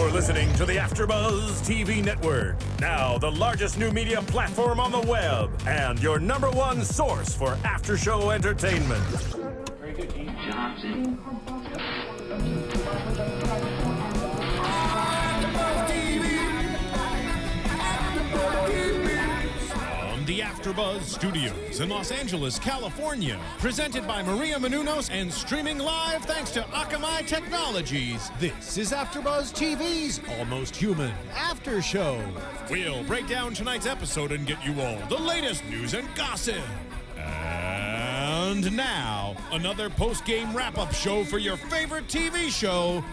You're listening to the AFTERBUZZ TV network. Now the largest new media platform on the web and your #1 source for after-show entertainment. Very good, Dean Johnson. The AFTERBUZZ Studios in Los Angeles, California. Presented by Maria Menounos and streaming live thanks to Akamai Technologies. This is AFTERBUZZ TV's Almost Human After Show. We'll break down tonight's episode and get you all the latest news and gossip. And now, another post-game wrap-up show for your favorite TV show.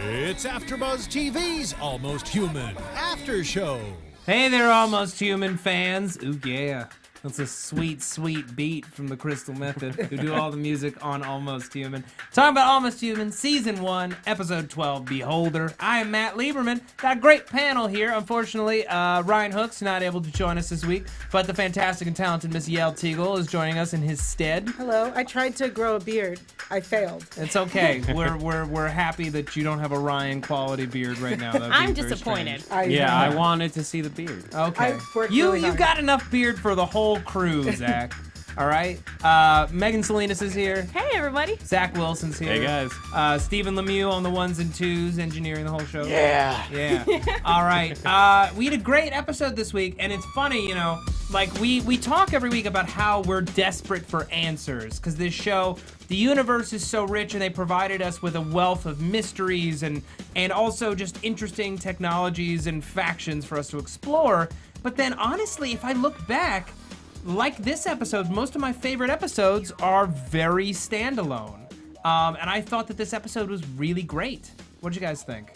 It's AFTERBUZZ TV's Almost Human After Show. Hey there, Almost Human fans. Ooh, yeah. That's a sweet, sweet beat from the Crystal Method, who do all the music on Almost Human. Talking about Almost Human, Season 1, Episode 12, Beholder. I am Matt Lieberman. Got a great panel here. Unfortunately, Ryan Hook's not able to join us this week, but the fantastic and talented Miss Yael Tygiel is joining us in his stead. Hello. I tried to grow a beard. I failed. It's okay. We're happy that you don't have a Ryan quality beard right now. I'm disappointed. I wanted to see the beard. Okay. You've You've got enough beard for the whole crew, Zach. All right. Megan Salinas is here. Hey, everybody. Zach Wilson's here. Hey, guys. Stephen Lemieux on the 1s and 2s, engineering the whole show. Yeah. Yeah. All right. We had a great episode this week, and it's funny, you know, like we talk every week about how we're desperate for answers, because this show, the universe is so rich, and they provided us with a wealth of mysteries and also just interesting technologies and factions for us to explore. But then, honestly, if I look back, like this episode, most of my favorite episodes are very standalone. And I thought that this episode was really great. What did you guys think?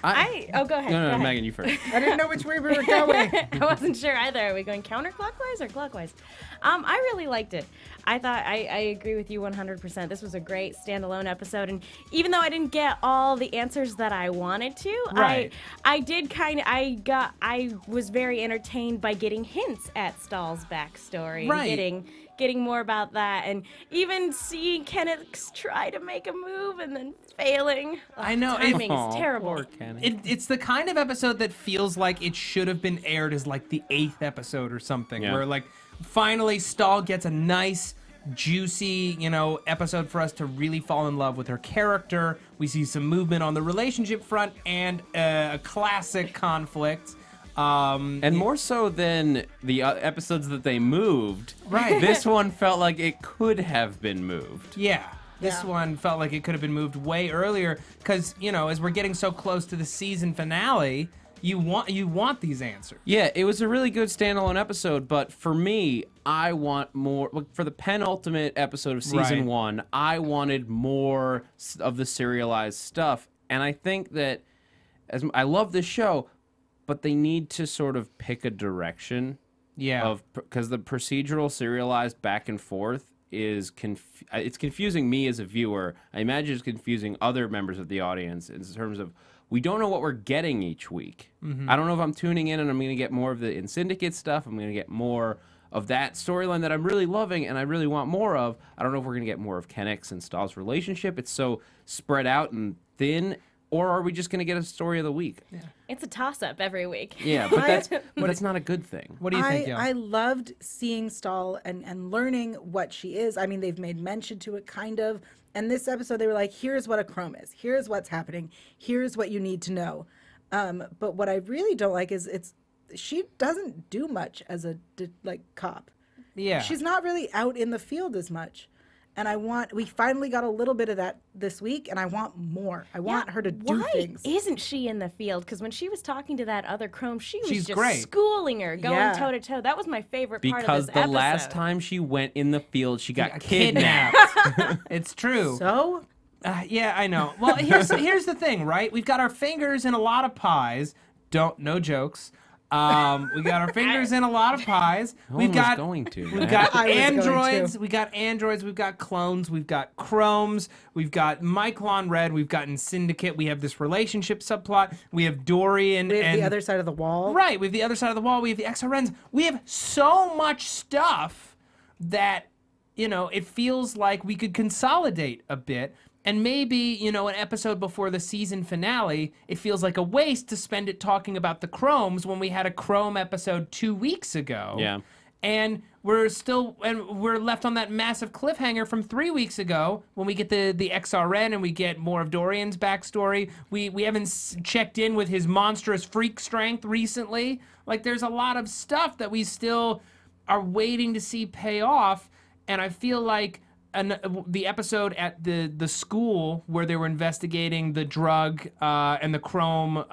Go ahead. No, go ahead. Megan, you first. I didn't know which way we were going. I wasn't sure either. Are we going counterclockwise or clockwise? I really liked it. I thought I agree with you 100%. This was a great standalone episode, and even though I didn't get all the answers that I wanted to, Right. I was very entertained by getting hints at Stahl's backstory. Right. And getting more about that, and even seeing Kenneth try to make a move and then failing. I know. Timing is terrible. Poor Kenny. It's the kind of episode that feels like it should have been aired as like the 8th episode or something, Yeah. where like finally Stahl gets a nice, juicy, you know, episode for us to really fall in love with her character. We see some movement on the relationship front and a classic conflict. And more so than the episodes that they moved, Right. this one felt like it could have been moved. Yeah. This Yeah. one felt like it could have been moved way earlier because, you know, as we're getting so close to the season finale, you want these answers. Yeah, it was a really good standalone episode, but for me, I want more. For the penultimate episode of Season Right. 1, I wanted more of the serialized stuff. And I think that, I love this show, but they need to sort of pick a direction. Yeah. Because the procedural serialized back and forth is it's confusing me as a viewer. I imagine it's confusing other members of the audience in terms of we don't know what we're getting each week. I don't know if I'm tuning in and I'm going to get more of the In Syndicate stuff. I'm going to get more of that storyline that I'm really loving and I really want more of. I don't know if we're going to get more of Kennex and Stahl's relationship. It's so spread out and thin. Or are we just going to get a story of the week? Yeah, It's a toss-up every week. but that's not a good thing. What do you think, Yael? I loved seeing Stahl and learning what she is. I mean, they've made mention to it, kind of. And this episode, they were like, here's what a chrome is. Here's what's happening. Here's what you need to know. But what I really don't like is she doesn't do much as a cop. Yeah. She's not really out in the field as much. And we finally got a little bit of that this week, and I want more. I want her to do things. Why isn't she in the field? Because when she was talking to that other Chrome, she's just great. schooling her, going Yeah. toe-to-toe. That was my favorite part of Because this the episode. last time she went in the field, she got kidnapped. It's true. So? Yeah, I know. Well, here's the thing, right? We've got our fingers in a lot of pies. No jokes. We got our fingers in a lot of pies. We've got going to. We've got I was going androids. to. We got androids. We've got clones. We've got chromes. We've got Myclon Red. We've got in Syndicate. We have this relationship subplot. We have Dory and We have the other side of the wall. Right. We have the other side of the wall. We have the XRNs. We have so much stuff that, you know, it feels like we could consolidate a bit. And maybe, you know, an episode before the season finale, it feels like a waste to spend it talking about the Chromes when we had a Chrome episode 2 weeks ago. Yeah. And we're left on that massive cliffhanger from 3 weeks ago when we get the XRN and we get more of Dorian's backstory. We haven't checked in with his monstrous freak strength recently. Like, there's a lot of stuff that we still are waiting to see pay off. And I feel like the episode at the school where they were investigating the drug and the Chrome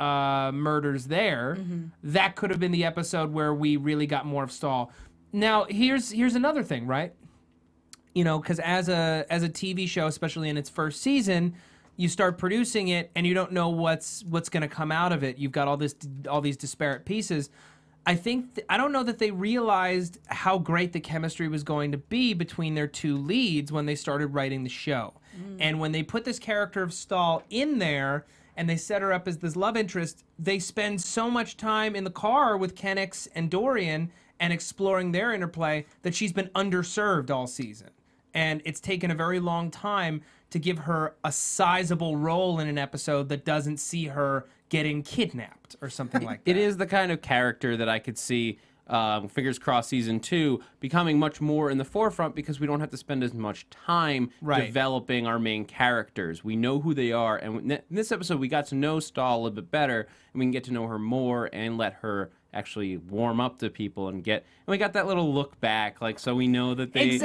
murders there, that could have been the episode where we really got more of Stahl. Now, here's another thing, right? You know, because as a TV show, especially in its first season, you start producing it and you don't know what's going to come out of it. You've got all these disparate pieces. I don't know that they realized how great the chemistry was going to be between their two leads when they started writing the show. And when they put this character of Stahl in there and they set her up as this love interest, they spend so much time in the car with Kennex and Dorian and exploring their interplay that she's been underserved all season. And it's taken a very long time to give her a sizable role in an episode that doesn't see her getting kidnapped or something like that. It is the kind of character that I could see, fingers crossed, season 2 becoming much more in the forefront because we don't have to spend as much time developing our main characters. We know who they are, and in this episode we got to know Stahl a little bit better, and we can get to know her more and let her actually warm up to people and we got that little look back, like, so we know that they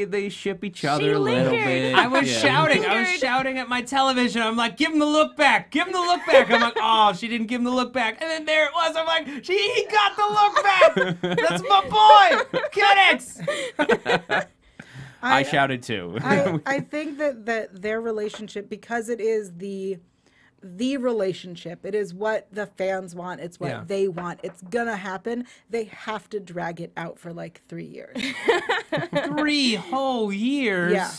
they ship each other a little bit. I was shouting at my television. I'm like, give him the look back, give him the look back. I'm like, oh, she didn't give him the look back, and then there it was. I'm like, he got the look back. That's my boy, Kennex. I shouted too. I think that their relationship, because it is the relationship, it is what the fans want, it's what they want, it's gonna happen, they have to drag it out for like 3 years. 3 whole years? Yeah.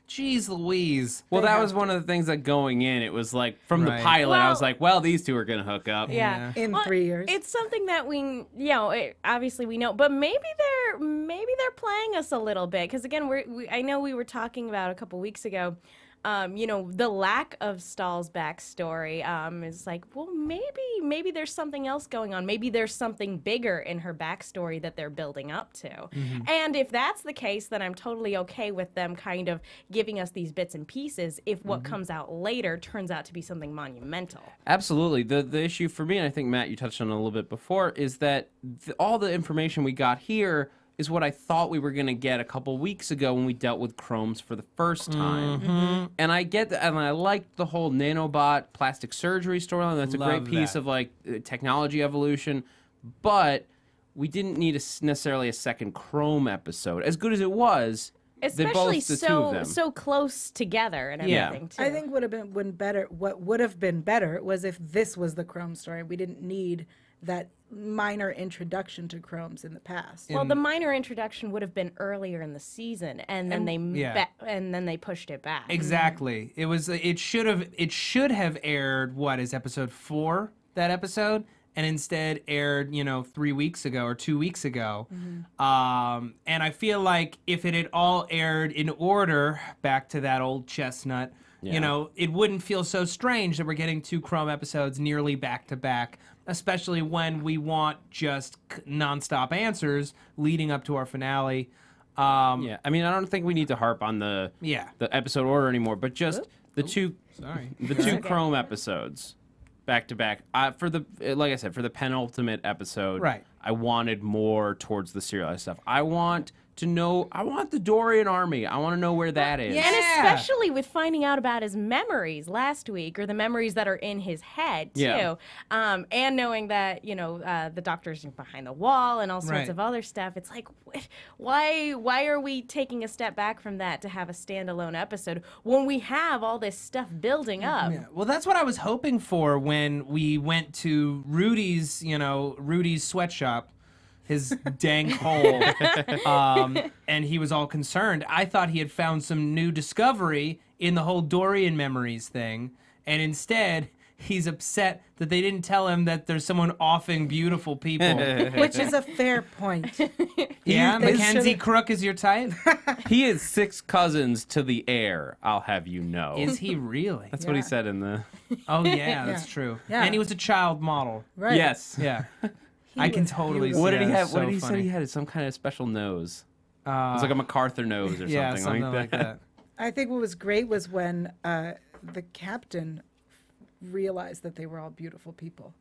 Jeez Louise. Well, that was one of the things that going in, it was like, from the pilot, I was like, well, these two are gonna hook up. Yeah. In 3 years. It's something that we, obviously we know, but maybe they're playing us a little bit, because again, I know we were talking about a couple weeks ago, the lack of Stahl's backstory is like, well, maybe there's something else going on. Maybe there's something bigger in her backstory that they're building up to. And if that's the case, then I'm totally okay with them kind of giving us these bits and pieces if what comes out later turns out to be something monumental. Absolutely. The issue for me, and I think, Matt, you touched on it a little bit before, is that all the information we got here is what I thought we were going to get a couple weeks ago when we dealt with Chromes for the first time. And I get that, and I liked the whole nanobot plastic surgery storyline. That's a great piece of like technology evolution, but we didn't need necessarily a second Chrome episode. As good as it was, especially the two of them. so close together and everything too. I think what would have been better was if this was the Chrome story. We didn't need that minor introduction to Chromes in the past. Well, the minor introduction would have been earlier in the season, and then they pushed it back. Exactly. It should have aired, what is episode 4, that episode, and instead aired 3 weeks ago or 2 weeks ago. And I feel like if it had all aired in order, back to that old chestnut, it wouldn't feel so strange that we're getting 2 Chrome episodes nearly back to back, especially when we want just nonstop answers leading up to our finale. I mean, I don't think we need to harp on the episode order anymore, but just the two Chrome episodes back to back. Like I said, for the penultimate episode, I wanted more towards the serialized stuff. I want the Dorian army. I want to know where that is. And especially with finding out about his memories last week, or the memories that are in his head, too. And knowing that, the doctor's behind the wall and all sorts of other stuff. It's like, why are we taking a step back from that to have a standalone episode when we have all this stuff building up? Yeah. Well, that's what I was hoping for when we went to Rudy's sweatshop, his dank hole, and he was all concerned. I thought he had found some new discovery in the whole Dorian memories thing, and instead he's upset that they didn't tell him that there's someone offing beautiful people. Which is a fair point. Yeah, They Mackenzie should've- Crook is your type? He is 6 cousins to the heir, I'll have you know. Is he really? That's what he said in the... Oh, yeah, that's true. Yeah. And he was a child model. Right. Yes. Yeah. I can totally see What did he that. have? It's What so did he say funny. he had? Some kind of special nose. It was like a MacArthur nose or Yeah, something, like that. I think what was great was when the captain realized that they were all beautiful people.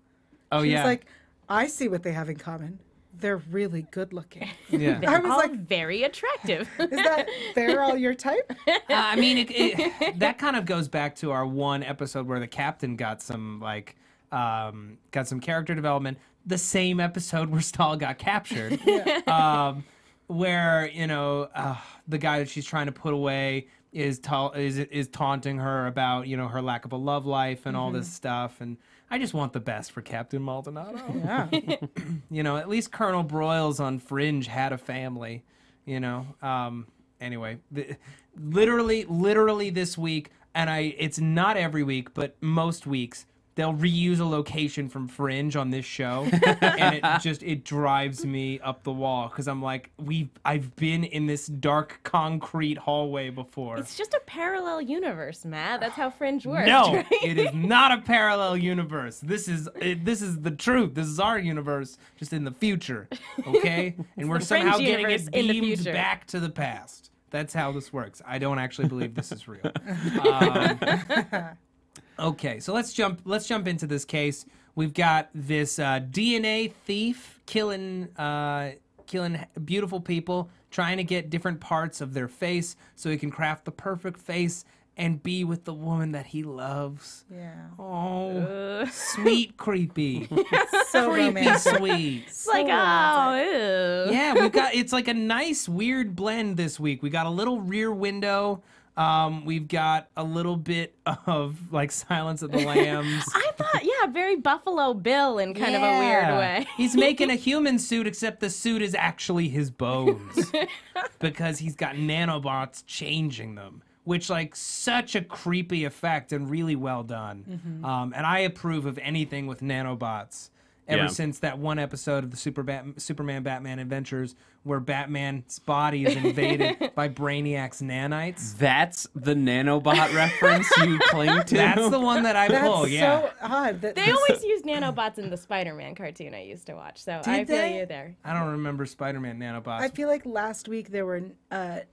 Oh, She yeah. was like, I see what they have in common. They're really good looking. Yeah. I was All like, very attractive. is that they're all your type? I mean, that kind of goes back to our one episode where the captain got some character development. The same episode where Stahl got captured, where the guy that she's trying to put away is taunting her about her lack of a love life and all this stuff. And I just want the best for Captain Maldonado. Yeah. At least Colonel Broyles on Fringe had a family. Anyway, literally this week, and it's not every week, but most weeks, they'll reuse a location from Fringe on this show, and it drives me up the wall because I'm like, I've been in this dark concrete hallway before. It's just a parallel universe, Matt. That's how Fringe works. No, right? it is not a parallel universe. This is the truth. This is our universe, just in the future, okay? And we're the Fringe somehow getting universe it in the beamed future. back to the past. That's how this works. I don't actually believe this is real. Okay, so let's jump into this case. We've got this DNA thief killing beautiful people, trying to get different parts of their face so he can craft the perfect face and be with the woman that he loves. Yeah. Oh, sweet, creepy, So creepy, romantic. sweet. It's like, oh, ew. Yeah, it's like a nice weird blend this week. We got a little rear window. We've got a little bit of like Silence of the Lambs. I thought, yeah, very Buffalo Bill in kind of a weird way. He's making a human suit, except the suit is actually his bones because he's got nanobots changing them, which like such a creepy effect and really well done. And I approve of anything with nanobots. Ever since that one episode of the Superman Batman Adventures where Batman's body is invaded by Brainiac's nanites. That's the nanobot reference you cling to? That's the one that I pull, That's yeah. so odd. That They always use nanobots in the Spider-Man cartoon I used to watch, so I feel they? you there. I don't remember Spider-Man nanobots. I feel like last week there were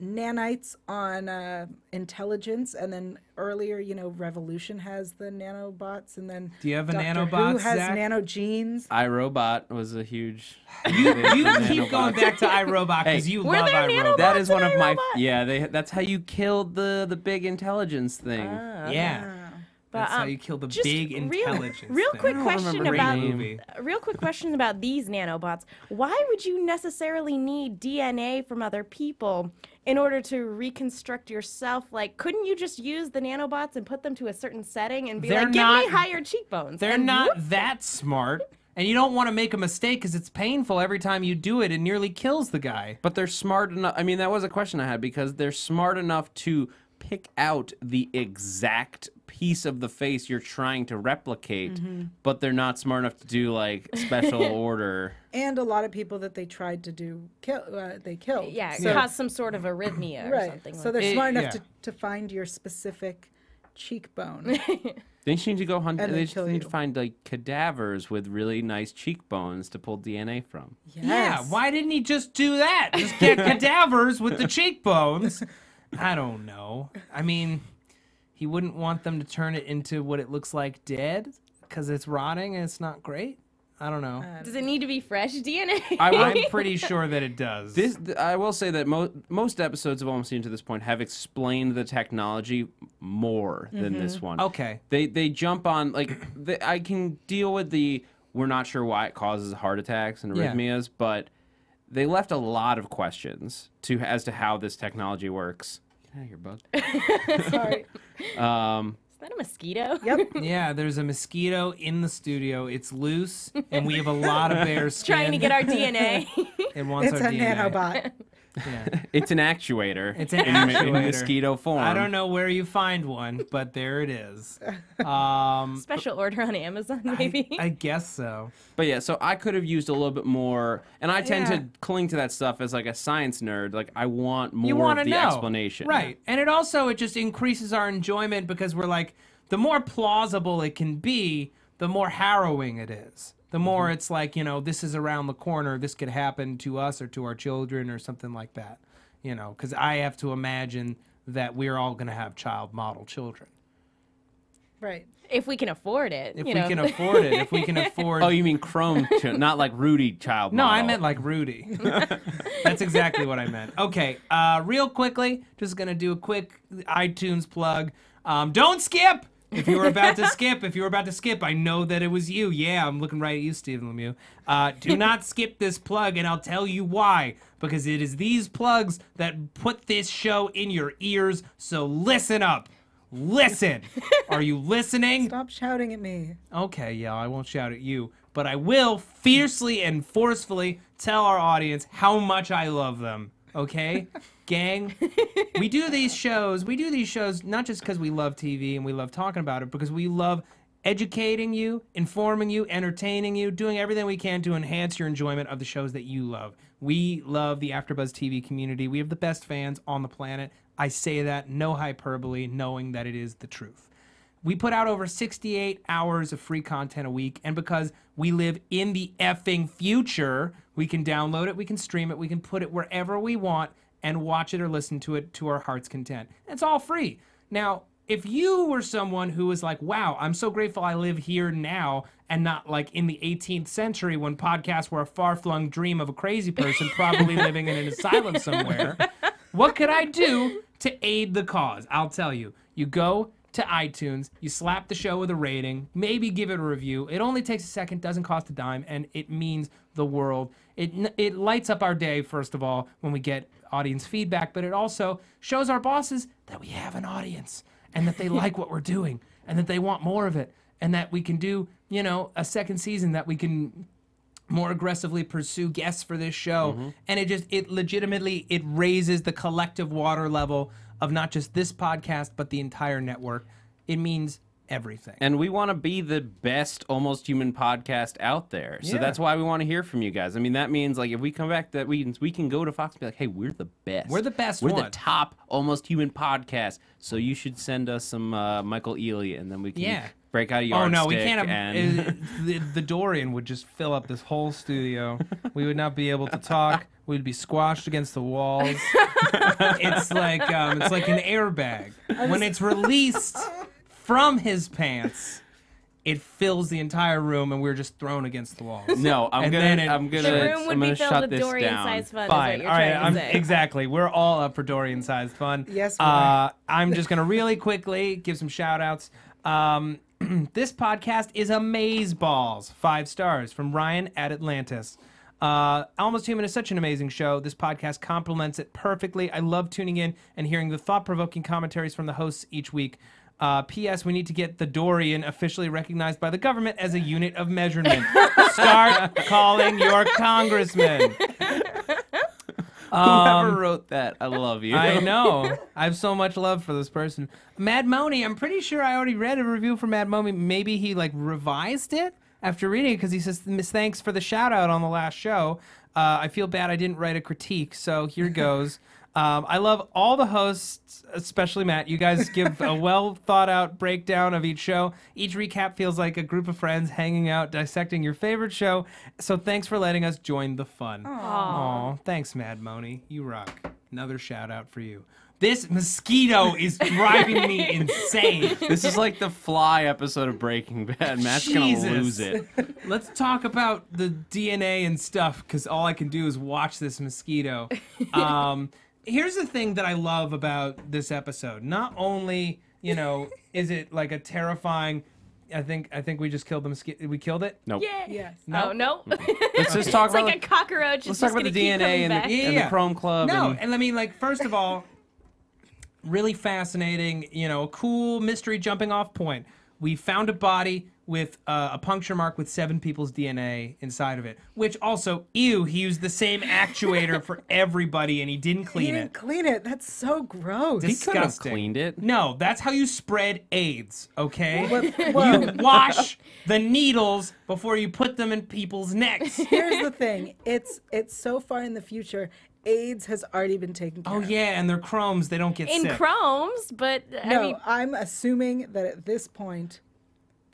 nanites on intelligence, and then earlier, Revolution has the nanobots, and then Do you have a Doctor nanobot, Who has Zach? nanogenes. iRobot was a huge... You keep going back to iRobot because Hey, you were love there iRobot. nanobots? That is one of my... iRobot? Yeah, that's how you killed the big intelligence thing. Yeah. That's how you kill the Just big intelligence. Real thing. quick I don't question remember the about name. real quick question about these nanobots. Why would you necessarily need DNA from other people in order to reconstruct yourself? Like, couldn't you just use the nanobots and put them to a certain setting and be They're like, give not- me higher cheekbones? They're and not whoop, that smart, and you don't want to make a mistake because it's painful every time you do it. It nearly kills the guy. But they're smart enough. I mean, that was a question I had because they're smart enough to pick out the exact piece of the face you're trying to replicate, but they're not smart enough to do like special order. And a lot of people that they tried to do, they killed. Yeah, So- cause some sort of arrhythmia or right. something. So like they're smart enough yeah. to find your specific cheekbone. They just need to go hunt. And They they just kill need you. to find like cadavers with really nice cheekbones to pull DNA from. Yes. Yeah, why didn't he just do that? Just get cadavers with the cheekbones. I don't know. I mean, he wouldn't want them to turn it into what it looks like dead because it's rotting and it's not great. I don't know. Does it need to be fresh DNA? I'm pretty sure that it does. I will say that most episodes of Almost Seen to this point have explained the technology more than this one. Okay. They jump on like I can deal with the we're not sure why it causes heart attacks and Yeah. arrhythmias, but they left a lot of questions as to how this technology works. Get out of here, bud. Sorry. Is that a mosquito? Yep. Yeah, there's a mosquito in the studio. It's loose, and we have a lot of bear skin. Trying to get our DNA. It wants It's our a DNA. nanobot. Yeah. It's an actuator. It's an in actuator. mosquito form. I don't know where you find one, but there it is. Special order on Amazon, maybe. I guess so. But yeah, so I could have used a little bit more, and I tend Yeah. to cling to that stuff as like a science nerd. Like I want You more want of to the know. explanation. Right. And it just increases our enjoyment because we're like, the more plausible it can be, the more harrowing it is. The more it's like, this is around the corner, this could happen to us or to our children or something like that. Because I have to imagine that we're all going to have child model children. Right. If we can afford it. If we can afford it. If we can afford... Oh, you mean Chrome, not like Rudy child No, model. I meant like Rudy. That's exactly what I meant. Okay, real quickly, just going to do a quick iTunes plug. Don't skip! If you were about to skip, I know that it was you. Yeah, I'm looking right at you, Stephen Lemieux. Do not skip this plug, and I'll tell you why. Because it is these plugs that put this show in your ears, so listen up. Listen. Are you listening? Stop shouting at me. Okay, yeah, I won't shout at you, but I will fiercely and forcefully tell our audience how much I love them. Okay? Gang, we do these shows not just because we love TV and we love talking about it, because we love educating you, informing you, entertaining you, doing everything we can to enhance your enjoyment of the shows that you love. We love the AfterBuzz TV community. We have the best fans on the planet. I say that, no hyperbole, knowing that it is the truth. We put out over 68 hours of free content a week, and because we live in the effing future, we can download it, we can stream it, we can put it wherever we want and watch it or listen to it to our heart's content. It's all free. Now, if you were someone who was like, wow, I'm so grateful I live here now and not like in the 18th century when podcasts were a far-flung dream of a crazy person probably living in an asylum somewhere, what could I do to aid the cause? I'll tell you. You go to iTunes, you slap the show with a rating, maybe give it a review. It only takes a second, doesn't cost a dime, and it means the world. It lights up our day, first of all, when we get audience feedback, but it also shows our bosses that we have an audience and that they like what we're doing and that they want more of it and that we can do, a second season, that we can more aggressively pursue guests for this show. And it legitimately raises the collective water level of not just this podcast, but the entire network. It means everything. And we want to be the best Almost Human podcast out there. So that's why we want to hear from you guys. I mean, that means like if we come back, that we can go to Fox and be like, hey, we're the best. We're the best We're one. the top Almost Human podcast. So you should send us some Michael Ealy, and then we can break out a yardstick. Oh, no, we can't and... have... the Dorian would just fill up this whole studio. We would not be able to talk. We'd be squashed against the walls. It's like an airbag. When it's released from his pants, it fills the entire room, and we're just thrown against the walls. No, I'm The room would be filled shut with this Dorian-sized down. fun, Fine. is what you're All right. trying to say. Exactly. We're all up for Dorian-sized fun. Yes, we are. I'm just going to really quickly give some shout-outs. This podcast is amazeballs. 5 stars from Ryan at Atlantis. Almost Human is such an amazing show. This podcast complements it perfectly. I love tuning in and hearing the thought-provoking commentaries from the hosts each week. P.S. We need to get the Dorian officially recognized by the government as a unit of measurement. Start calling your congressman. Whoever wrote that, I love you. I know. I have so much love for this person. Mad Moni, I'm pretty sure I already read a review from Mad Moni. Maybe he revised it after reading it because he says, thanks for the shout out on the last show. I feel bad I didn't write a critique, so here goes. I love all the hosts, especially Matt. You guys give a well thought out breakdown of each show. Each recap feels like a group of friends hanging out, dissecting your favorite show. So thanks for letting us join the fun. Aw, thanks, Mad Moni. You rock. Another shout out for you. This mosquito is driving me insane. This is like the Fly episode of Breaking Bad. Matt's Jesus. gonna lose it. Let's talk about the DNA and stuff, because all I can do is watch this mosquito. Here's the thing that I love about this episode. Not only, is it like a terrifying... I think we just killed the mosquito. We killed it? Nope. Yeah. Yes. No. Oh, no. Let's just talk It's about like a cockroach. let's talk about the DNA and the Chrome Club. No, and I mean, first of all, really fascinating, a cool mystery jumping off point. We found a body. with a puncture mark with 7 people's DNA inside of it. Which also, ew, he used the same actuator for everybody and he didn't clean He it. didn't clean it. That's so gross. He could have Disgusting. cleaned it. No, that's how you spread AIDS, okay? Whoa. You wash the needles before you put them in people's necks. Here's the thing. It's so far in the future. AIDS has already been taken care Oh of. yeah, and they're chromes, they don't get In sick. chromes, but No, I mean, I'm assuming that at this point,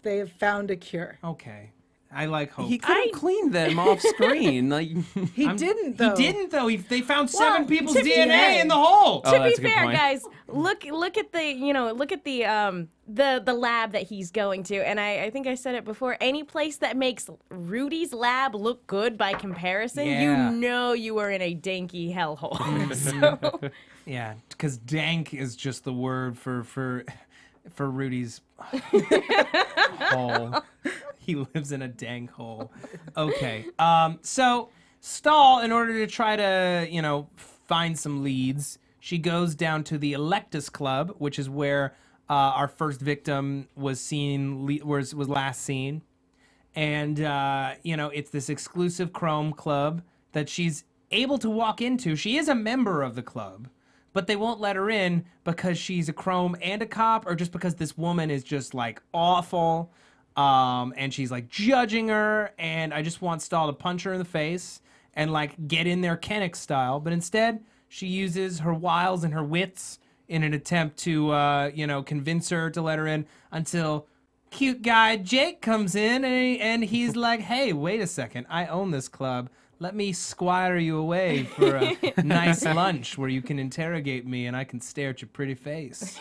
they have found a cure. Okay. I like hope. He could have cleaned them off screen. Like, He didn't, though. He didn't though. They found 7 Well, people's to be DNA fair- in the hole. Oh, to that's be a good fair, point. guys, look at the lab that he's going to, and I think I said it before. Any place that makes Rudy's lab look good by comparison, Yeah. you know you are in a danky hellhole. So Yeah, because dank is just the word for Rudy's hole. He lives in a dank hole. Okay. So Stahl, in order to try to, find some leads, she goes down to the Electus Club, which is where our first victim was last seen. And, it's this exclusive Chrome club that she's able to walk into. She is a member of the club, but they won't let her in because she's a Chrome and a cop, or just because this woman is just, like, awful. And she's, like, judging her, and I just want Stahl to punch her in the face and, like, get in there Kennick style. But instead, she uses her wiles and her wits in an attempt to, convince her to let her in until cute guy Jake comes in and he's like, hey, wait a second, I own this club. Let me squire you away for a nice lunch where you can interrogate me and I can stare at your pretty face.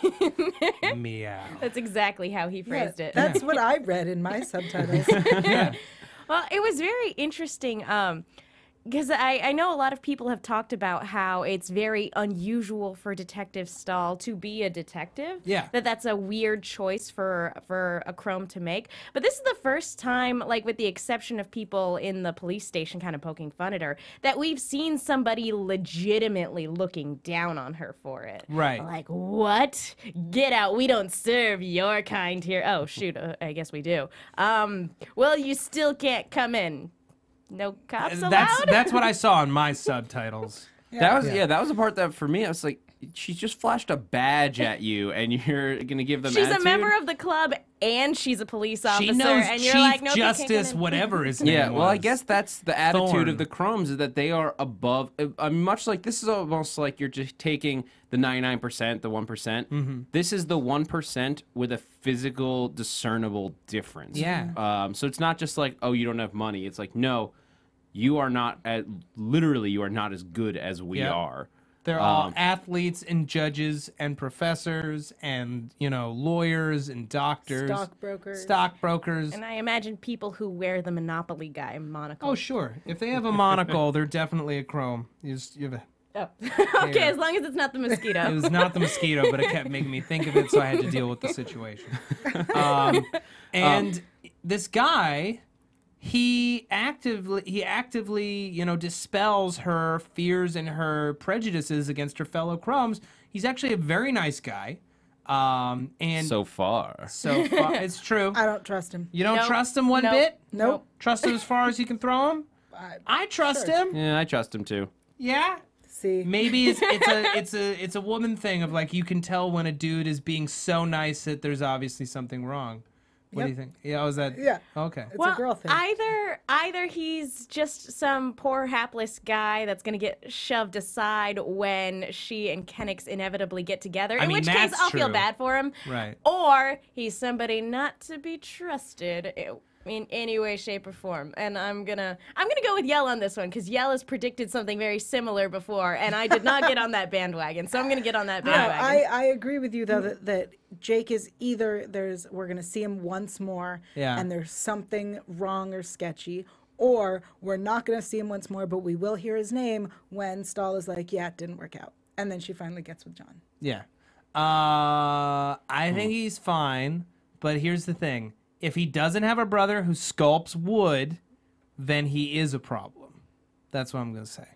Meow. that's exactly how he Yeah, phrased it. that's what I read in my subtitles. Well, it was very interesting because I know a lot of people have talked about how it's very unusual for Detective Stahl to be a detective. Yeah. That's a weird choice for a Chrome to make. But this is the first time, like with the exception of people in the police station kind of poking fun at her, that we've seen somebody legitimately looking down on her for it. Right. Like, what? Get out. We don't serve your kind here. Oh, shoot. I guess we do. Well, you still can't come in. No cops allowed? That's what I saw in my subtitles. that was the part that for me I was like, she's just flashed a badge at you, and you're gonna give them. She's attitude? a member of the club, and she's a police officer. She knows and Chief you're like, nope, you can't Justice, come in. whatever his name Yeah, was. well, I guess that's the attitude Thorn. of the Chromes, is that they are above. Much like this is almost like you're just taking the 99%, the 1%. Mm-hmm. This is the 1% with a physical, discernible difference. Yeah. So it's not just like, oh, you don't have money. It's like, no, you are not. Literally, you are not as good as we Yep. are. They're all athletes and judges and professors and, lawyers and doctors. Stockbrokers. And I imagine people who wear the Monopoly guy monocle. Oh, sure. If they have a monocle, they're definitely a Chrome. You have a... Oh. Okay, as long as it's not the mosquito. It was not the mosquito, but it kept making me think of it, so I had to deal with the situation. And this guy, he actively, dispels her fears and her prejudices against her fellow Chromes. He's actually a very nice guy. And So far. it's true. I don't trust him. You don't Nope. trust him one Nope. bit? Nope. Trust him as far as you can throw him? I trust sure. him. Yeah, I trust him too. Yeah. See, Maybe it's a woman thing of like you can tell when a dude is being so nice that there's obviously something wrong. What do you think? Yeah, is that? Yeah. Okay. it's a girl thing. Either he's just some poor hapless guy that's gonna get shoved aside when she and Kennick's inevitably get together. In which case, that's I'll feel true. bad for him. Right. Or he's somebody not to be trusted in any way, shape, or form. And I'm gonna go with Yael on this one because Yael has predicted something very similar before, and I did not get on that bandwagon. So I'm gonna get on that bandwagon. I agree with you though that Jake is either we're gonna see him once more and there's something wrong or sketchy, or we're not gonna see him once more, but we will hear his name when Stahl is like, yeah, it didn't work out, and then she finally gets with John. Yeah. I think he's fine, but here's the thing. If he doesn't have a brother who sculpts wood, then he is a problem. That's what I'm going to say.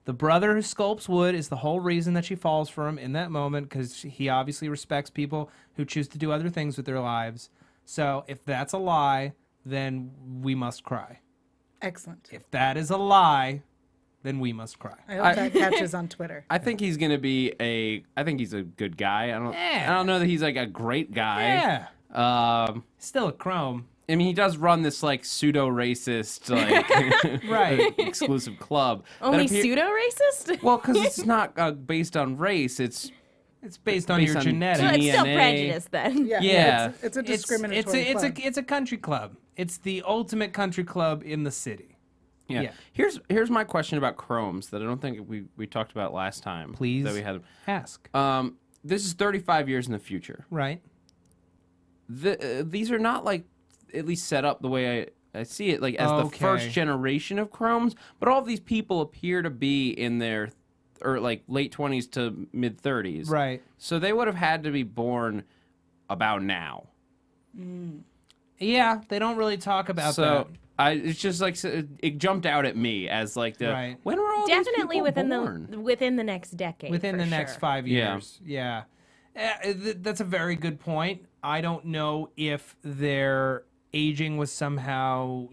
The brother who sculpts wood is the whole reason that she falls for him in that moment, because he obviously respects people who choose to do other things with their lives. So if that's a lie, then we must cry. Excellent. If that is a lie, then we must cry. I hope that catches on Twitter. I think he's gonna be I think he's a good guy. I don't know that he's like a great guy. Yeah. Still a Chrome. I mean, he does run this like pseudo-racist, like Right. exclusive club. Only pseudo-racist? Well, because it's not based on race. It's based on based your on genetics. So it's still DNA. prejudice then. Yeah. It's a discriminatory club. It's a country club. It's the ultimate country club in the city. Yeah. Here's my question about chromes that I don't think we talked about last time. Please that we had. ask. This is 35 years in the future. Right. These are not like at least set up the way I see it, like as the first generation of chromes, but all of these people appear to be in their or like late 20s to mid 30s. Right. So they would have had to be born about now. Yeah, they don't really talk about that. It's just like it jumped out at me as like the when were all Definitely these people within born? within the next decade. Within the next sure. 5 years. Yeah. That's a very good point. I don't know if their aging was somehow,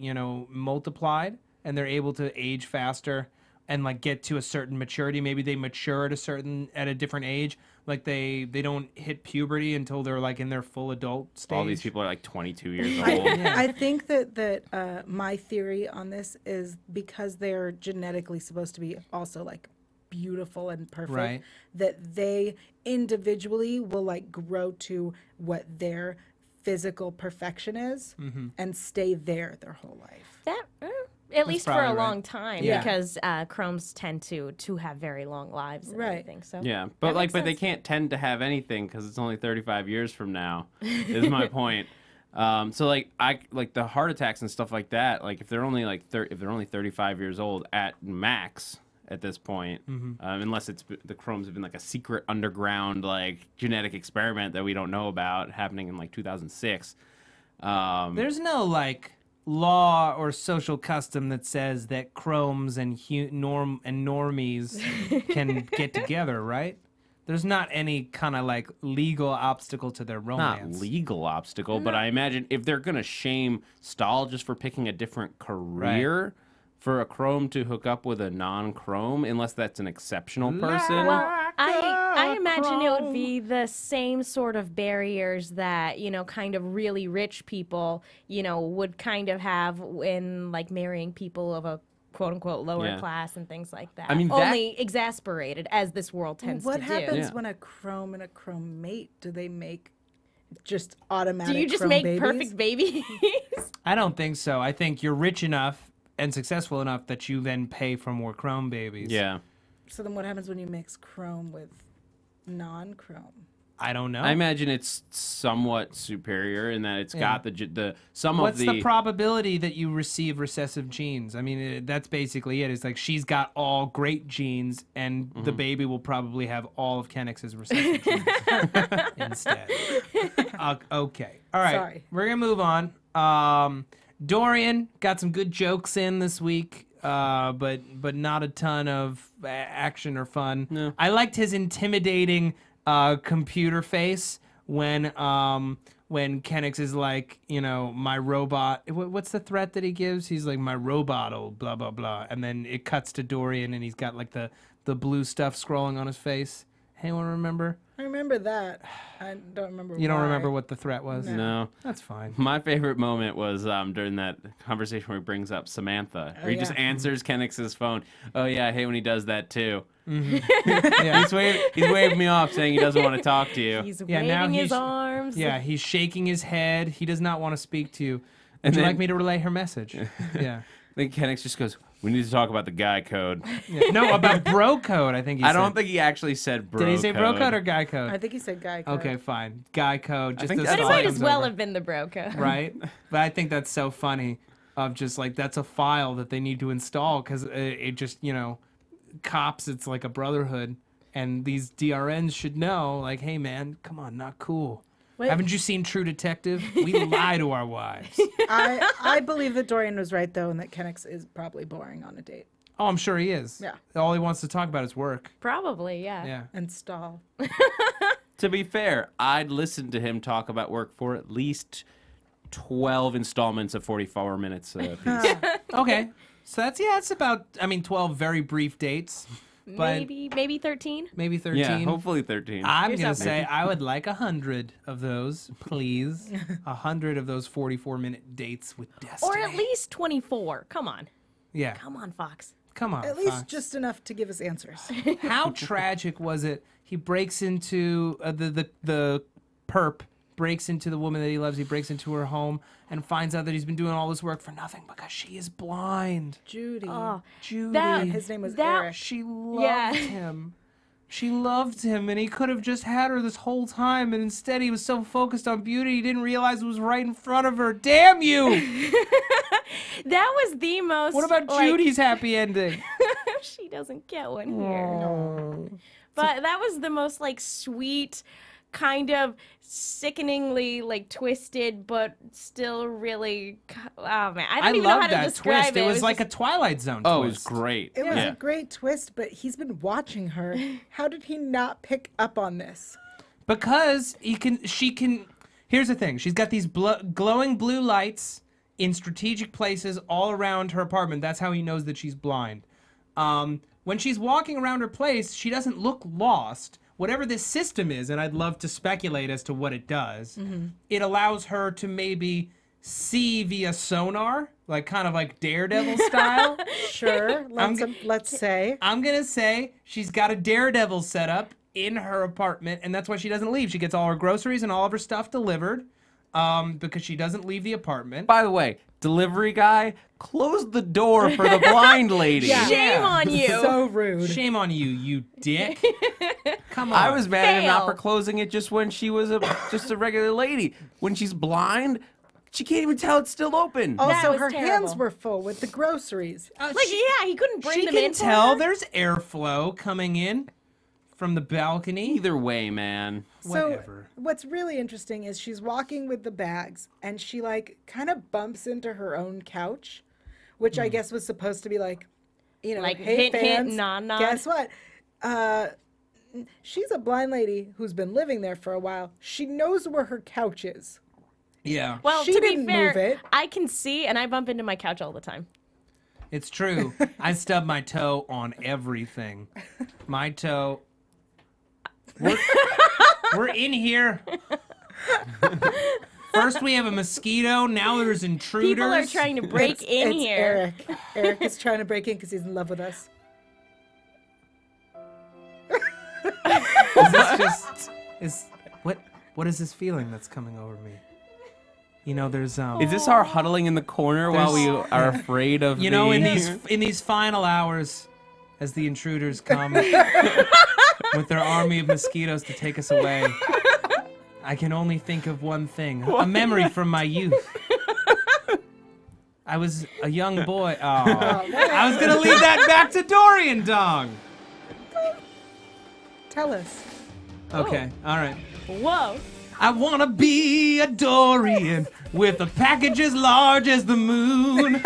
multiplied and they're able to age faster and like get to a certain maturity. Maybe they mature at a different age. Like they don't hit puberty until they're like in their full adult stage. All these people are like 22 years old. I think that my theory on this is because they're genetically supposed to be also like beautiful and perfect, Right. that they individually will like grow to what their physical perfection is and stay there their whole life. That at least for a probably right. long time, Yeah. because chromes tend to have very long lives and Right. everything. So Yeah, that but makes they sense. can't tend to have anything because it's only 35 years from now. Is my point. So like the heart attacks and stuff like that. Like if they're only if they're only 35 years old at max at this point, unless the chromes have been like a secret underground like genetic experiment that we don't know about happening in like 2006. There's no like law or social custom that says that chromes and normies can get together, right? There's not any kind of like legal obstacle to their romance. Not legal obstacle, but I imagine if they're gonna shame Stahl just for picking a different career for a chrome to hook up with a non-chrome, unless that's an exceptional person. I imagine it would be the same sort of barriers that, kind of really rich people, would kind of have in like marrying people of a quote unquote lower class and things like that. I mean, only exasperated as this world tends What to happens do. when a chrome and a chrome mate? Do they make just automatic Do you just chrome make babies? perfect babies? I don't think so. I think you're rich enough and successful enough that you then pay for more chrome babies. Yeah. So then what happens when you mix chrome with non-chrome? I don't know. I imagine it's somewhat superior in that it's got the some What's of the probability that you receive recessive genes? I mean, that's basically it. It's like she's got all great genes, and the baby will probably have all of Kenix's recessive genes instead. Okay. All right. Sorry. We're going to move on. Dorian got some good jokes in this week, but not a ton of action or fun. No. I liked his intimidating computer face when Kenix is like, my robot. What's the threat that he gives? He's like, my robot'll blah blah blah, and then it cuts to Dorian and he's got like the blue stuff scrolling on his face. Anyone remember? I remember that. I don't remember. You don't why. remember what the threat was? No. That's fine. My favorite moment was during that conversation where he brings up Samantha, where he just answers Kenix's phone. Oh yeah, I hate when he does that too. Yeah. He's waving me off, saying he doesn't want to talk to you. He's Yeah, now waving his he's- arms. Yeah, he's shaking his head. He does not want to speak to you. Would And you then- like me to relay her message? Yeah. Then Kenix just goes, "We need to talk about the guy code." No, about bro code, I think he said. I don't think he actually said bro. Did he say bro code code or guy code? I think he said guy code. Okay, fine. Guy code. Just think the that's But it all song might comes as well over. have been the bro code. Right? But I think that's so funny of just like, that's a file that they need to install because it just, cops, it's like a brotherhood. And these DRNs should know, like, hey, man, come on, not cool. Wait. Haven't you seen True Detective? We lie to our wives. I believe that Dorian was right though, and that Kenix is probably boring on a date. Oh, I'm sure he is. Yeah. All he wants to talk about is work. Probably, yeah. Yeah. And stall. To be fair, I'd listen to him talk about work for at least 12 installments of 44 minutes apiece. Okay. So it's about, 12 very brief dates. But Maybe 13. maybe 13. Yeah, hopefully 13. I'm going to Yourself, say I would like 100 of those, please. 100 of those 44-minute dates with Destiny. Or at least 24. Come on. Yeah. Come on, Fox. Come on, At least Fox. just enough to give us answers. How tragic was it? He breaks into the perp, breaks into the woman that he loves. He breaks into her home and finds out that he's been doing all this work for nothing because she is blind. Judy. Oh, Judy. His name was that- Eric. She loved him. She loved him, and he could have just had her this whole time, and instead he was so focused on beauty, he didn't realize it was right in front of her. Damn you! that was the most. What about Judy's happy ending? She doesn't get one here. But that was the most sweet, kind of sickeningly twisted, but still really. Oh man, I don't even know how loved to that describe twist. it. It was like just- a Twilight Zone Oh, it was twist. great. It was yeah. a great twist, but he's been watching her. How did he not pick up on this? Because she can. Here's the thing. She's got these glowing blue lights in strategic places all around her apartment. That's how he knows that she's blind. When she's walking around her place, she doesn't look lost. Whatever this system is, and I'd love to speculate as to what it does, it allows her to maybe see via sonar, kind of like Daredevil style. Sure, let's say. I'm going to say she's got a Daredevil setup in her apartment, and that's why she doesn't leave. She gets all her groceries and all of her stuff delivered because she doesn't leave the apartment. By the way, delivery guy, close the door for the blind lady. Yeah. Shame on you. So rude. Shame on you, you dick. Come on. I was mad at him not Fail. for closing it just when she was just a regular lady. When she's blind, she can't even tell it's still open. That Also, was her hands terrible. were full with the groceries. He couldn't bring She them can in. for tell her? there's airflow coming in from the balcony. Either way, man. Whatever. So what's really interesting is she's walking with the bags and she kind of bumps into her own couch, which I guess was supposed to be hey Hint, hint, fans, nod, nod. guess what? She's a blind lady who's been living there for a while. She knows where her couch is. Yeah. Well, She to be didn't fair, move it. I can see, and I bump into my couch all the time. It's true. I stub my toe on everything. My toe. We're in here. First we have a mosquito. Now there's intruders. People are trying to break in It's here. Eric. Eric is trying to break in because he's in love with us. What is this feeling that's coming over me? There's Is this our huddling in the corner while we are afraid of in these final hours, as the intruders come with their army of mosquitoes to take us away, I can only think of one thing: a memory from my youth. I was a young boy. Oh, I was gonna leave that back to Dorian Dong. Tell us. Okay, all right. Whoa. I wanna be a Dorian with a package as large as the moon.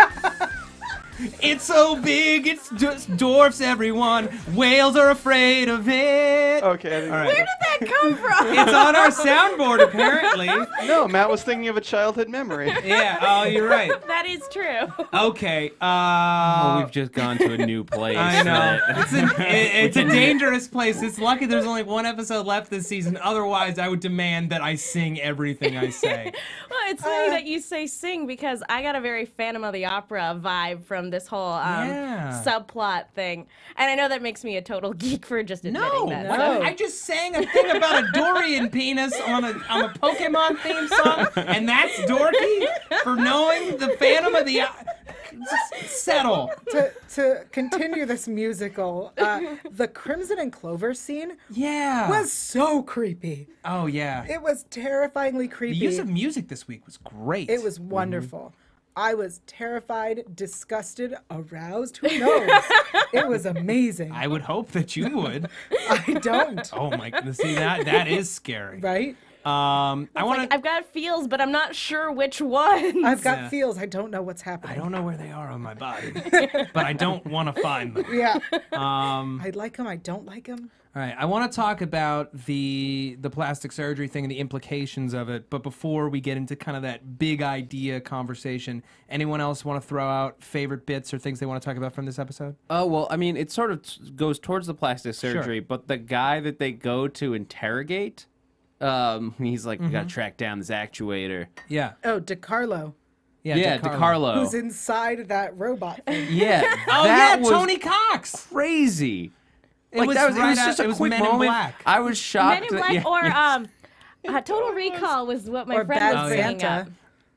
It's so big, it just dwarfs everyone. Whales are afraid of it. Okay. All right. Where did that come from? It's on our soundboard, apparently. No, Matt was thinking of a childhood memory. Yeah, oh, you're right. That is true. Okay, we've just gone to a new place. I know. that- It's a dangerous place. It's lucky there's only one episode left this season. Otherwise, I would demand that I sing everything I say. Well, it's funny that you say sing because I got a very Phantom of the Opera vibe from this whole Yeah. subplot thing. And I know that makes me a total geek for just admitting No, that. what? No. I just sang a thing about a Dorian penis on a Pokemon theme song, and that's dorky for knowing the Phantom of the. Just settle. To continue this musical, the Crimson and Clover scene Yeah. was so creepy. Oh yeah. It was terrifyingly The creepy. use of music this week was great. It was wonderful. I was terrified, disgusted, aroused. Who knows? It was amazing. I would hope that you would. I don't. Oh my goodness. See that is scary. Right? I want I've got feels, but I'm not sure which one. I've got feels. I don't know what's happening. I don't know where they are on my body, but I don't want to find them. Yeah. I like them. I don't like them. All right, I want to talk about the plastic surgery thing and the implications of it. But before we get into kind of that big idea conversation, anyone else want to throw out favorite bits or things they want to talk about from this episode? Oh, well, I mean, it sort of goes towards the plastic surgery, Sure. but the guy that they go to interrogate, he's like, we got to track down this actuator. Yeah. Oh, DeCarlo, Yeah, DeCarlo. who's inside that robot thing. Yeah. Oh that yeah, was Tony Cox. crazy. It Like, was that was, right it was out- just it a was quick Men in moment. Black. I was shocked. Men in Black that, or Total Recall was what my Or friend Bad was bringing Santa. up.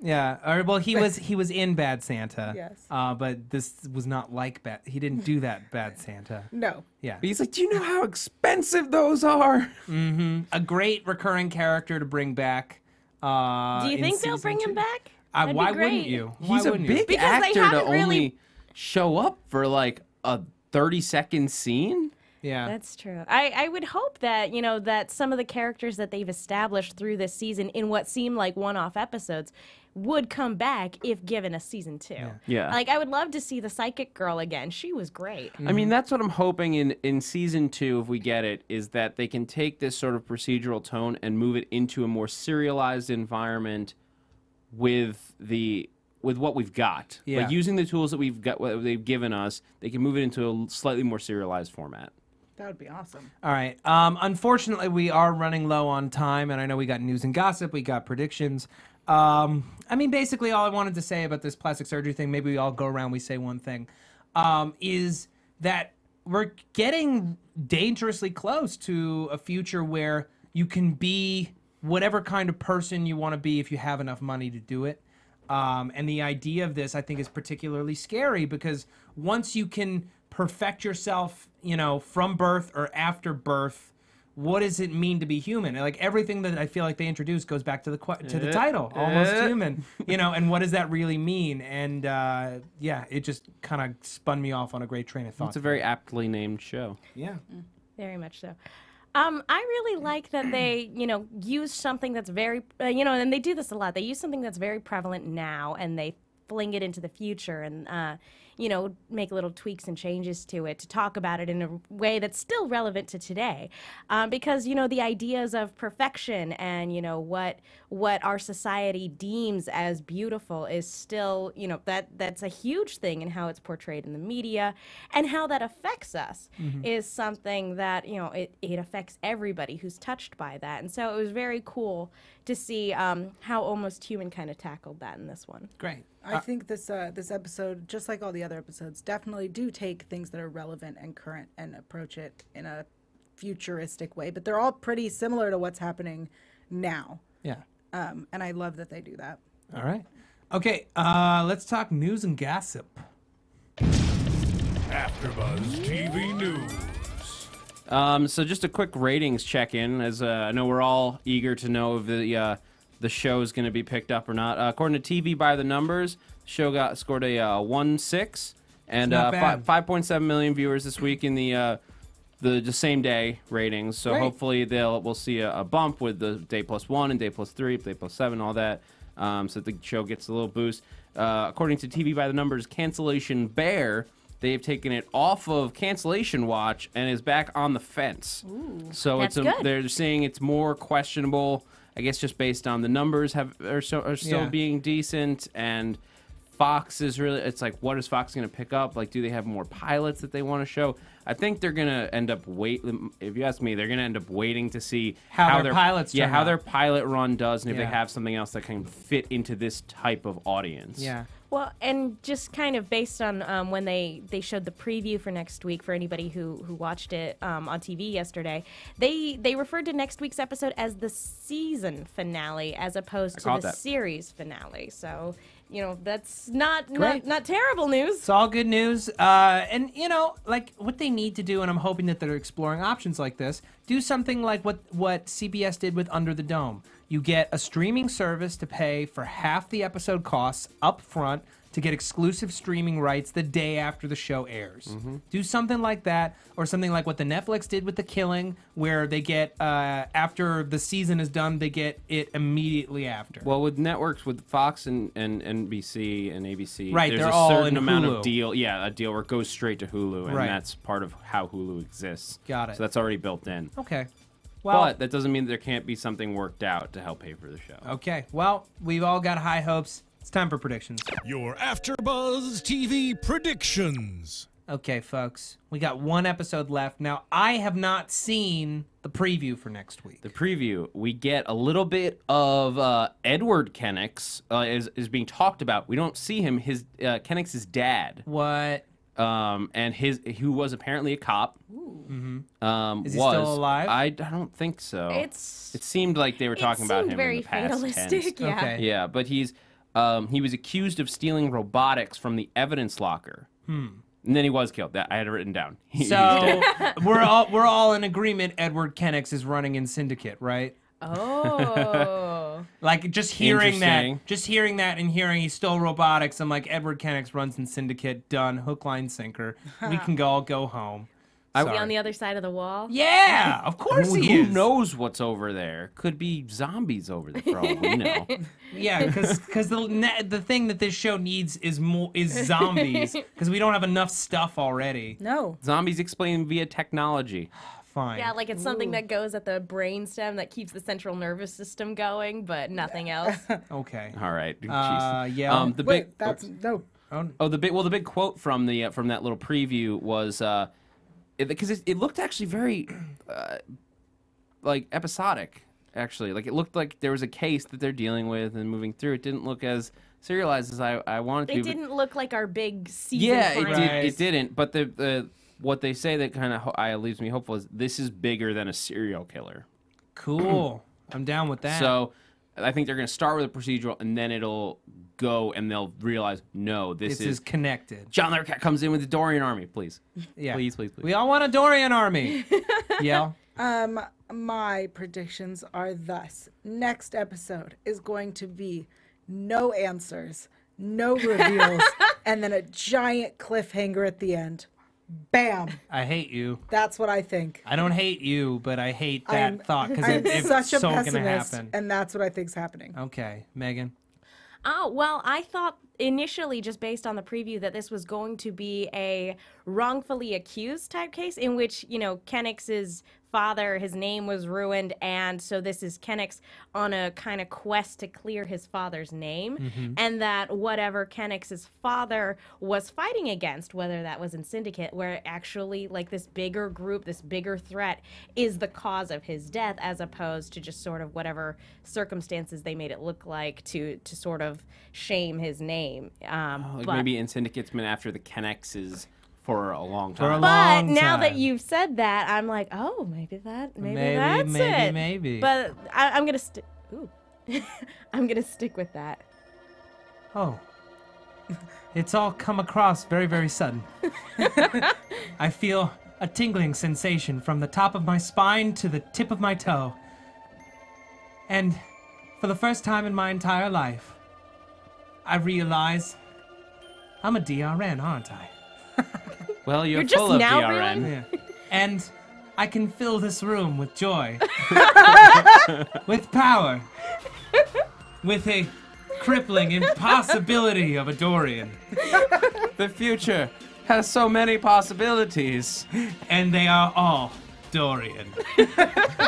Yeah. Or, well, he was in Bad Santa. Yes. But this was not like Bad. He didn't do that Bad Santa. No. Yeah. But he's like, do you know how expensive those are? A great recurring character to bring back. Do you in think they'll season bring him 2. back? That'd be Why great. wouldn't you? Why He's a wouldn't you? big Because they actor to haven't really- only show up for like a 30-second scene. Yeah. That's true. I would hope that, that some of the characters that they've established through this season in what seemed like one-off episodes would come back if given a season 2. Yeah. Like, I would love to see the psychic girl again. She was great. I mean, that's what I'm hoping in season 2, if we get it, is that they can take this sort of procedural tone and move it into a more serialized environment with what we've got. Yeah. Like using the tools that we've got, what they've given us, they can move it into a slightly more serialized format. That would be awesome. All right. Unfortunately, we are running low on time, and I know we got news and gossip, we got predictions. I mean, basically, all I wanted to say about this plastic surgery thing, maybe we all go around, we say one thing, is that we're getting dangerously close to a future where you can be whatever kind of person you want to be if you have enough money to do it. And the idea of this, I think, is particularly scary because once you can perfect yourself, from birth or after birth, what does it mean to be human? And like everything that I feel like they introduced goes back to the title, almost human, and what does that really mean? And it just kind of spun me off on a great train of thought. It's a very aptly named show. Yeah. Very much so. I really like that they, use something that's very, and they do this a lot. They use something that's very prevalent now, and they fling it into the future and, make little tweaks and changes to it to talk about it in a way that's still relevant to today. Because, the ideas of perfection and, what our society deems as beautiful is still, that's a huge thing in how it's portrayed in the media and how that affects us is something that, it affects everybody who's touched by that. And so it was very cool to see how Almost Human kind of tackled that in this one. Great. I think this episode, just like all the other episodes, definitely do take things that are relevant and current and approach it in a futuristic way. But they're all pretty similar to what's happening now. Yeah. And I love that they do that. All right. Okay, let's talk news and gossip. AfterBuzz TV News. So just a quick ratings check-in, as I know we're all eager to know if the show is going to be picked up or not. According to TV by the Numbers, the show scored a 1.6 and not bad. 5.7 million viewers this week in the same day ratings. So Great. hopefully we'll see a bump with the day +1 and day +3, day +7, all that. So the show gets a little boost. According to TV by the Numbers, Cancellation Bear, they've taken it off of cancellation watch and is back on the fence. Ooh, so that's good. they're saying it's more questionable, I guess, just based on the numbers are still Yeah. being decent, and Fox is really, it's like, what is Fox going to pick up? Like, do they have more pilots that they want to show? I think they're going to end up if you ask me, they're going to end up waiting to see How their pilots turn how out. their pilot run does, and if Yeah. they have something else that can fit into this type of audience. Yeah. Well, and just kind of based on when they showed the preview for next week, for anybody who watched it on TV yesterday, they referred to next week's episode as the season finale as opposed to caught the that. series finale. So, that's not Great. terrible news. It's all good news. And, like what they need to do, and I'm hoping that they're exploring options like this, do something like what CBS did with Under the Dome. You get a streaming service to pay for half the episode costs up front to get exclusive streaming rights the day after the show airs. Do something like that, or something like what the Netflix did with The Killing, where they get, after the season is done, they get it immediately after. Well, with networks, with Fox and NBC and ABC, Right, there's they're a all certain in amount Hulu. of deal. Yeah, a deal where it goes straight to Hulu, and Right. that's part of how Hulu exists. Got it. So that's already built in. Okay. Well, But that doesn't mean there can't be something worked out to help pay for the show. okay. Well, we've all got high hopes. It's time for predictions. Your AfterBuzz TV predictions. Okay, folks. We got one episode left. Now, I have not seen the preview for next week. The preview, we get a little bit of Edward Kennex is being talked about. We don't see him. His Kennex's dad, What? and who was apparently a cop. Is he still alive? I don't think so. It seemed like they were talking about him very in the past fatalistic. tense. Yeah. Okay. Yeah, but he was accused of stealing robotics from the evidence locker. And then he was killed. That I had it written down. He's So dead. we're all in agreement. Edward Kennex is running in Syndicate, right? Oh. Like just hearing that, Interesting. and hearing he stole robotics. I'm like, Edward Kennex runs in Syndicate. Done. Hook, line, sinker. We can all go home. Is he Sorry. on the other side of the wall? Yeah, of course he Who is. knows what's over there? Could be zombies over there for all we know. Yeah, because the thing that this show needs is zombies, because we don't have enough stuff already. No. Zombies explained via technology. Fine. Yeah, like it's something that goes at the brainstem that keeps the central nervous system going, but nothing else. Okay. All right. Jeez. Yeah. The Wait, big that's no. the big quote from that little preview was because it looked actually very like episodic. Actually, like it looked like there was a case that they're dealing with and moving through. It didn't look as serialized as I wanted to. It didn't look like our big season. Yeah, it finale. did. It didn't. But the what they say that kind of leaves me hopeful is this is bigger than a serial killer. Cool. I'm down with that. So I think they're going to start with a procedural, and then it'll go, and they'll realize, no, this is connected. John Larroquette comes in with the Dorian army, please. Yeah. Please. We all want a Dorian army. Yeah. My predictions are thus. Next episode is going to be no answers, no reveals, and then a giant cliffhanger at the end. Bam. I hate you. That's what I think. I don't hate you, but I hate that thought because I'm it's such a so gonna pessimist, happen. and that's what I think's happening. Okay, Megan. Oh, well, I thought initially, just based on the preview, that this was going to be a wrongfully accused type case in which, Kennex's father, his name was ruined, and so this is Kennex on a kind of quest to clear his father's name, and that whatever Kennex's father was fighting against, whether that was in Syndicate, where actually, like, this bigger group, this bigger threat is the cause of his death, as opposed to just sort of whatever circumstances they made it look like to sort of shame his name. Like but, maybe in Syndicate's been after the Kennexes for a long For a time. but long now that time. you've said that, I'm like, oh, maybe that's it. Maybe. But I'm gonna stick. Ooh, I'm gonna stick with that. Oh. It's all come across very, very sudden. I feel a tingling sensation from the top of my spine to the tip of my toe. And for the first time in my entire life, I realize I'm a DRN, aren't I? Well, you're just full of now DRN. Yeah. And I can fill this room with joy, with power, with a crippling impossibility of a Dorian. The future has so many possibilities. And they are all Dorian.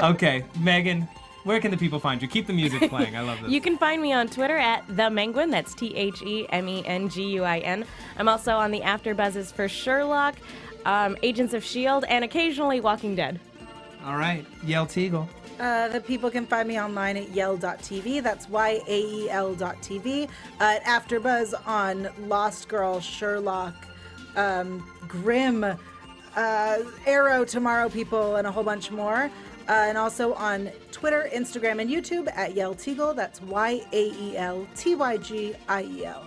Okay, Megan, where can the people find you? Keep the music playing. I love this. You can find me on Twitter at TheMenguin. That's TheMenguin. I'm also on the AfterBuzzes for Sherlock, Agents of S.H.I.E.L.D., and occasionally Walking Dead. All right, Yael Tygiel. The people can find me online at yael.tv. That's YAEL.tv. At AfterBuzz on Lost Girl, Sherlock, Grimm, Arrow, Tomorrow People, and a whole bunch more. And also on Twitter, Instagram, and YouTube at Yael Tygiel. That's YAELTYGIEL.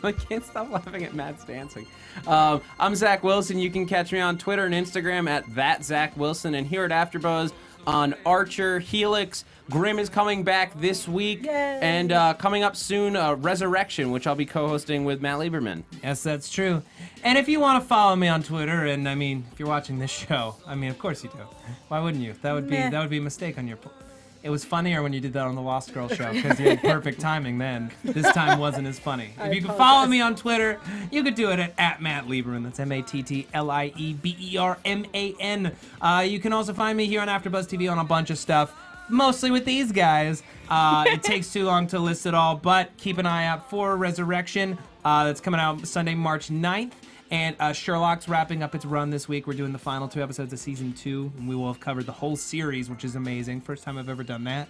I can't stop laughing at Matt's dancing. I'm Zach Wilson. You can catch me on Twitter and Instagram at @ThatZachWilson. And here at AfterBuzz, on Archer, Helix. Grimm is coming back this week. Yay. And coming up soon, Resurrection, which I'll be co-hosting with Matt Lieberman. Yes, that's true. And if you want to follow me on Twitter, and I mean, if you're watching this show, I mean, of course you do. Why wouldn't you? That would be a mistake on your part. It was funnier when you did that on the Lost Girl show because you had perfect timing then. This time wasn't as funny. If you could follow me on Twitter, you could do it at Matt Lieberman. That's MattLieberman. You can also find me here on AfterBuzz TV on a bunch of stuff, mostly with these guys. It takes too long to list it all, but keep an eye out for Resurrection. That's coming out Sunday, March 9th. And Sherlock's wrapping up its run this week. We're doing the final 2 episodes of season 2, and we will have covered the whole series, which is amazing. First time I've ever done that.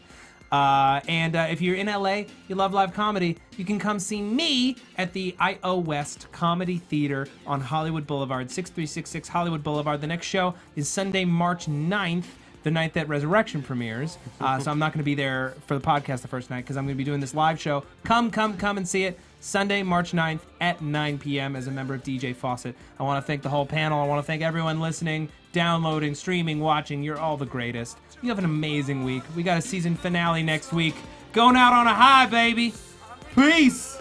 And if you're in LA, you love live comedy, you can come see me at the I.O. West Comedy Theater on Hollywood Boulevard, 6366 Hollywood Boulevard. The next show is Sunday, March 9th. The night that Resurrection premieres. So I'm not going to be there for the podcast the first night because I'm going to be doing this live show. Come and see it. Sunday, March 9th at 9 p.m. as a member of DJ Fawcett. I want to thank the whole panel. I want to thank everyone listening, downloading, streaming, watching. You're all the greatest. You have an amazing week. We got a season finale next week. Going out on a high, baby. Peace.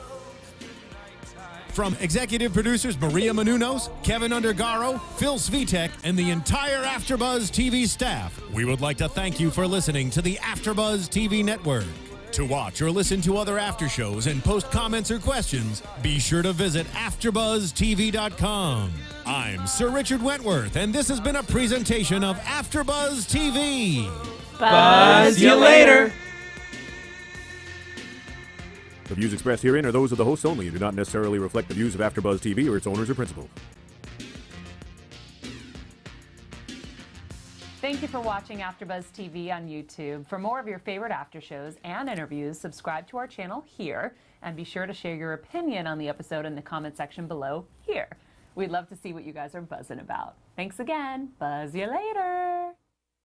From executive producers Maria Menounos, Kevin Undergaro, Phil Svitek, and the entire AfterBuzz TV staff, we would like to thank you for listening to the AfterBuzz TV network. To watch or listen to other after shows and post comments or questions, be sure to visit AfterBuzzTV.com. I'm Sir Richard Wentworth, and this has been a presentation of AfterBuzz TV. Buzz you later. The views expressed herein are those of the hosts only and do not necessarily reflect the views of AfterBuzz TV or its owners or principals. Thank you for watching AfterBuzz TV on YouTube. For more of your favorite after shows and interviews, subscribe to our channel here, and be sure to share your opinion on the episode in the comment section below here. We'd love to see what you guys are buzzing about. Thanks again. Buzz you later.